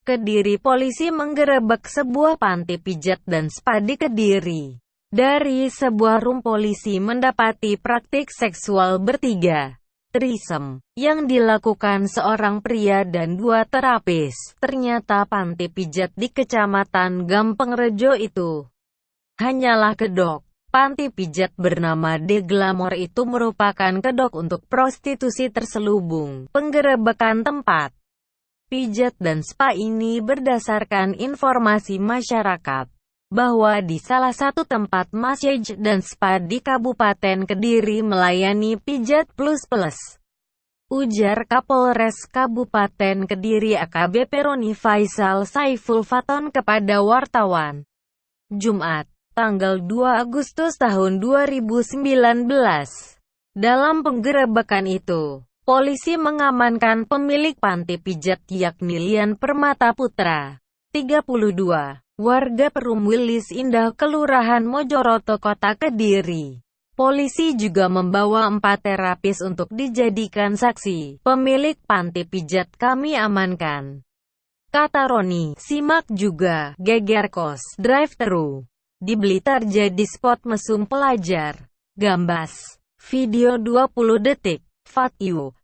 Kediri. Polisi menggerebek sebuah panti pijat dan spa di Kediri. Dari sebuah room polisi mendapati praktik seksual bertiga threesome yang dilakukan seorang pria dan dua terapis. Ternyata panti pijat di Kecamatan Gampeng Rejo itu hanyalah kedok. Panti pijat bernama The Glamour itu merupakan kedok untuk prostitusi terselubung. Penggerebekan tempat pijat dan spa ini berdasarkan informasi masyarakat bahwa di salah satu tempat massage dan spa di Kabupaten Kediri melayani pijat plus. Ujar Kapolres Kabupaten Kediri AKBP Roni Faisal Saiful Faton kepada wartawan Jumat, tanggal 2 Agustus tahun 2019. Dalam penggerebekan itu, polisi mengamankan pemilik panti pijat yakni Lian Permata Putra, 32, warga Perum Wilis Indah, Kelurahan Mojoroto, Kota Kediri. Polisi juga membawa 4 terapis untuk dijadikan saksi. Pemilik panti pijat kami amankan, kata Roni. Simak juga, geger kos, drive-thru di Blitar jadi spot mesum pelajar. Gambas, video 20 detik. Fatyu,